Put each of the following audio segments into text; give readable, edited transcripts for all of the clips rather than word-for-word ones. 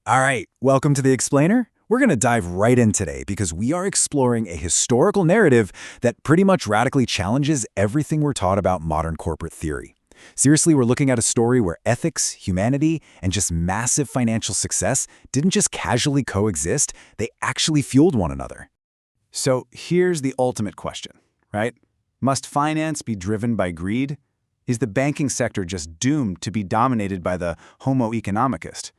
All right, welcome to The Explainer. We're going to dive right in today because we are exploring a historical narrative that pretty much radically challenges everything we're taught about modern corporate theory. Seriously, we're looking at a story where ethics, humanity, and just massive financial success didn't just casually coexist, they actually fueled one another. So here's the ultimate question, right? Must finance be driven by greed? Is the banking sector just doomed to be dominated by the Homo economicus?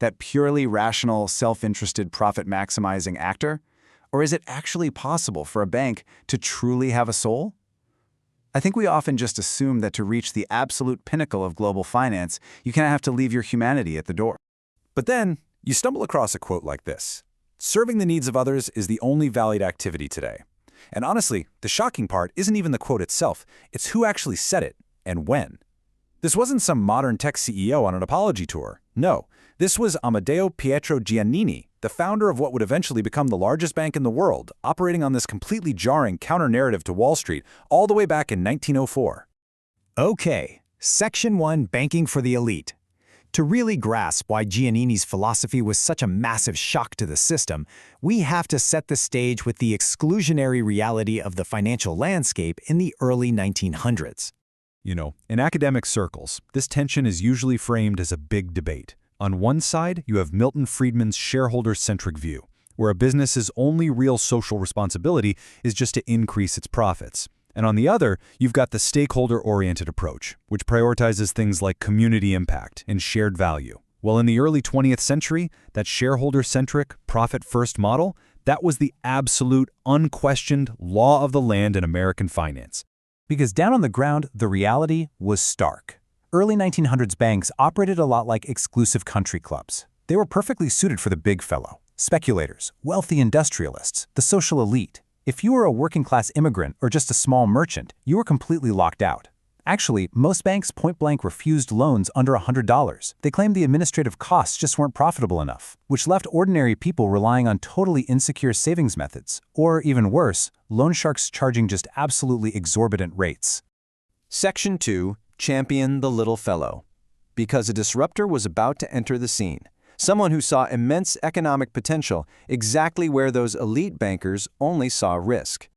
That purely rational, self-interested, profit-maximizing actor? Or is it actually possible for a bank to truly have a soul? I think we often just assume that to reach the absolute pinnacle of global finance, you kind of have to leave your humanity at the door. But then, you stumble across a quote like this: "Serving the needs of others is the only valued activity today." And honestly, the shocking part isn't even the quote itself, it's who actually said it, and when. This wasn't some modern tech CEO on an apology tour. No, this was Amadeo Peter Giannini, the founder of what would eventually become the largest bank in the world, operating on this completely jarring counter-narrative to Wall Street all the way back in 1904. Okay, Section 1, Banking for the Elite. To really grasp why Giannini's philosophy was such a massive shock to the system, we have to set the stage with the exclusionary reality of the financial landscape in the early 1900s. In academic circles, this tension is usually framed as a big debate. On one side, you have Milton Friedman's shareholder-centric view, where a business's only real social responsibility is just to increase its profits. And on the other, you've got the stakeholder-oriented approach, which prioritizes things like community impact and shared value. Well, in the early 20th century, that shareholder-centric, profit-first model, that was the absolute, unquestioned law of the land in American finance. Because down on the ground, the reality was stark. Early 1900s banks operated a lot like exclusive country clubs. They were perfectly suited for the big fellow: speculators, wealthy industrialists, the social elite. If you were a working-class immigrant or just a small merchant, you were completely locked out. Actually, most banks point-blank refused loans under $100. They claimed the administrative costs just weren't profitable enough, which left ordinary people relying on totally insecure savings methods, or even worse, loan sharks charging just absolutely exorbitant rates. Section 2. Champion the little fellow. Because a disruptor was about to enter the scene. Someone who saw immense economic potential exactly where those elite bankers only saw risk.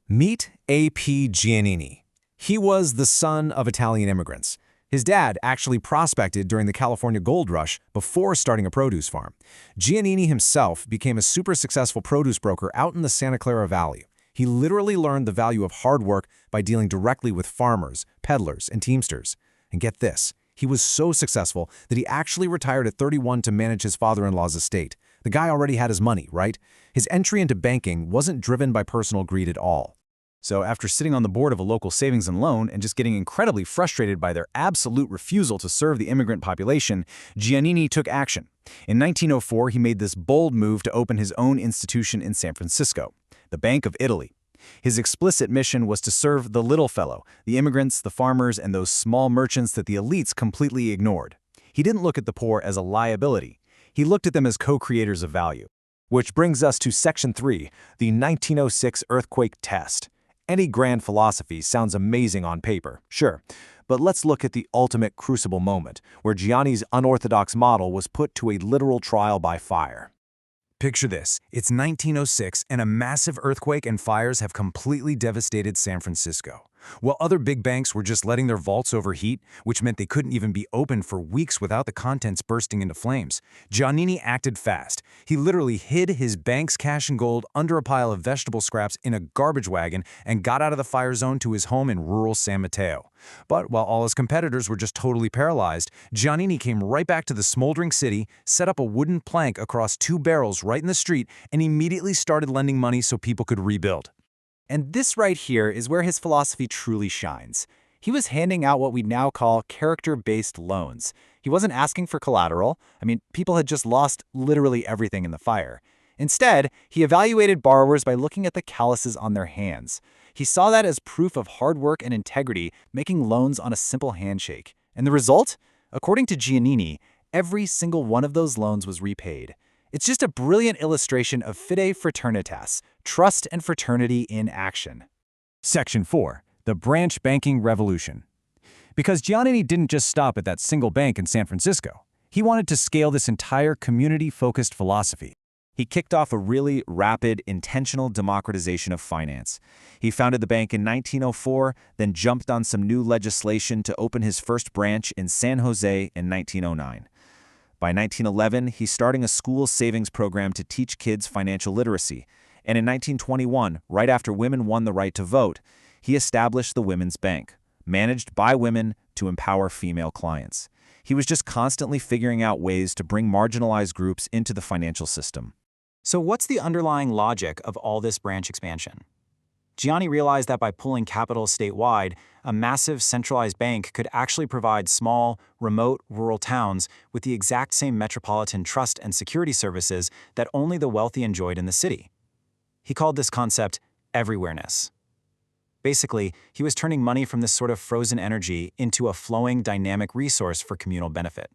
Meet A.P. Giannini. He was the son of Italian immigrants. His dad actually prospected during the California gold rush before starting a produce farm. Giannini himself became a super successful produce broker out in the Santa Clara Valley. He literally learned the value of hard work by dealing directly with farmers, peddlers, and teamsters. And get this, he was so successful that he actually retired at 31 to manage his father-in-law's estate. The guy already had his money, right? His entry into banking wasn't driven by personal greed at all. So after sitting on the board of a local savings and loan and just getting incredibly frustrated by their absolute refusal to serve the immigrant population, Giannini took action. In 1904, he made this bold move to open his own institution in San Francisco, the Bank of Italy. His explicit mission was to serve the little fellow, the immigrants, the farmers, and those small merchants that the elites completely ignored. He didn't look at the poor as a liability. He looked at them as co-creators of value. Which brings us to Section 3, the 1906 earthquake test. Any grand philosophy sounds amazing on paper, sure, but let's look at the ultimate crucible moment, where Giannini's unorthodox model was put to a literal trial by fire. Picture this, it's 1906 and a massive earthquake and fires have completely devastated San Francisco. While other big banks were just letting their vaults overheat, which meant they couldn't even be open for weeks without the contents bursting into flames, Giannini acted fast. He literally hid his bank's cash and gold under a pile of vegetable scraps in a garbage wagon and got out of the fire zone to his home in rural San Mateo. But while all his competitors were just totally paralyzed, Giannini came right back to the smoldering city, set up a wooden plank across 2 barrels right in the street, and immediately started lending money so people could rebuild. And this right here is where his philosophy truly shines. He was handing out what we now call character-based loans. He wasn't asking for collateral. People had just lost literally everything in the fire. Instead, he evaluated borrowers by looking at the calluses on their hands. He saw that as proof of hard work and integrity, making loans on a simple handshake. And the result? According to Giannini, every single one of those loans was repaid. It's just a brilliant illustration of fide fraternitas, trust and fraternity in action. Section 4. The Branch Banking Revolution. Because Giannini didn't just stop at that single bank in San Francisco. He wanted to scale this entire community-focused philosophy. He kicked off a really rapid, intentional democratization of finance. He founded the bank in 1904, then jumped on some new legislation to open his first branch in San Jose in 1909. By 1911, he's starting a school savings program to teach kids financial literacy. And in 1921, right after women won the right to vote, he established the Women's Bank, managed by women to empower female clients. He was just constantly figuring out ways to bring marginalized groups into the financial system. So what's the underlying logic of all this branch expansion? Giannini realized that by pulling capital statewide, a massive centralized bank could actually provide small, remote, rural towns with the exact same metropolitan trust and security services that only the wealthy enjoyed in the city. He called this concept everywhereness. Basically, he was turning money from this sort of frozen energy into a flowing, dynamic resource for communal benefit.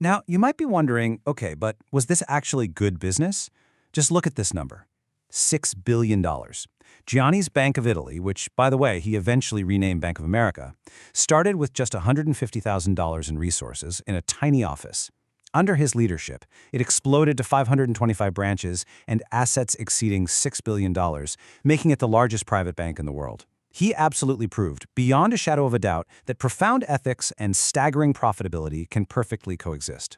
Now, you might be wondering, okay, but was this actually good business? Just look at this number, $6 billion. Giannini's Bank of Italy, which, by the way, he eventually renamed Bank of America, started with just $150,000 in resources in a tiny office. Under his leadership, it exploded to 525 branches and assets exceeding $6 billion, making it the largest private bank in the world. He absolutely proved, beyond a shadow of a doubt, that profound ethics and staggering profitability can perfectly coexist.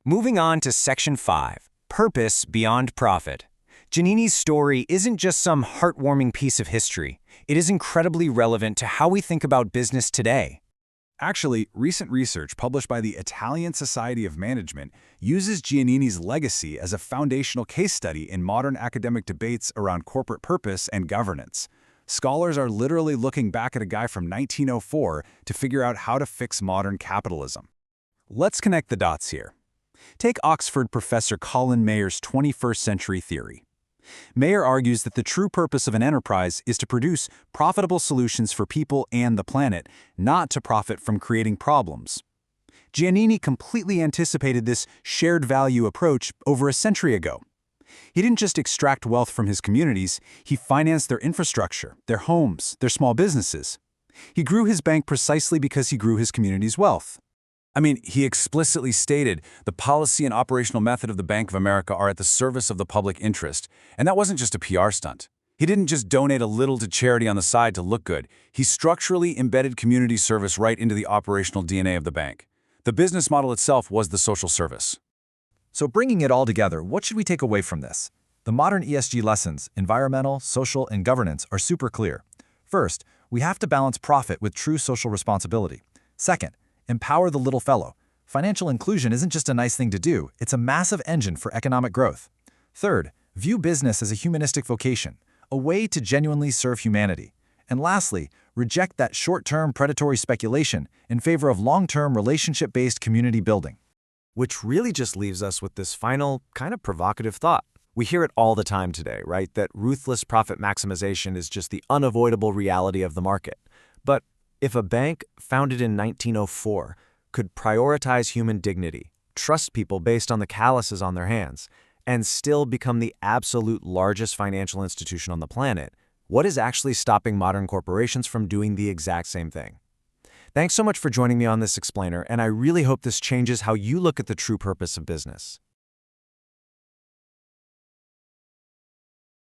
Moving on to Section 5, Purpose Beyond Profit. Giannini's story isn't just some heartwarming piece of history. It is incredibly relevant to how we think about business today. Actually, recent research published by the Italian Society of Management uses Giannini's legacy as a foundational case study in modern academic debates around corporate purpose and governance. Scholars are literally looking back at a guy from 1904 to figure out how to fix modern capitalism. Let's connect the dots here. Take Oxford professor Colin Mayer's 21st century theory. Mayer argues that the true purpose of an enterprise is to produce profitable solutions for people and the planet, not to profit from creating problems. Giannini completely anticipated this shared value approach over a century ago. He didn't just extract wealth from his communities, he financed their infrastructure, their homes, their small businesses. He grew his bank precisely because he grew his community's wealth. I mean, he explicitly stated the policy and operational method of the Bank of America are at the service of the public interest, and that wasn't just a PR stunt. He didn't just donate a little to charity on the side to look good. He structurally embedded community service right into the operational DNA of the bank. The business model itself was the social service. So bringing it all together, what should we take away from this? The modern ESG lessons, environmental, social, and governance, are super clear. First, we have to balance profit with true social responsibility. Second, empower the little fellow. Financial inclusion isn't just a nice thing to do, it's a massive engine for economic growth. Third, view business as a humanistic vocation, a way to genuinely serve humanity. And lastly, reject that short-term predatory speculation in favor of long-term relationship-based community building. Which really just leaves us with this final, kind of provocative thought. We hear it all the time today, right? That ruthless profit maximization is just the unavoidable reality of the market. But if a bank founded in 1904 could prioritize human dignity, trust people based on the calluses on their hands, and still become the absolute largest financial institution on the planet, what is actually stopping modern corporations from doing the exact same thing? Thanks so much for joining me on this explainer, and I really hope this changes how you look at the true purpose of business.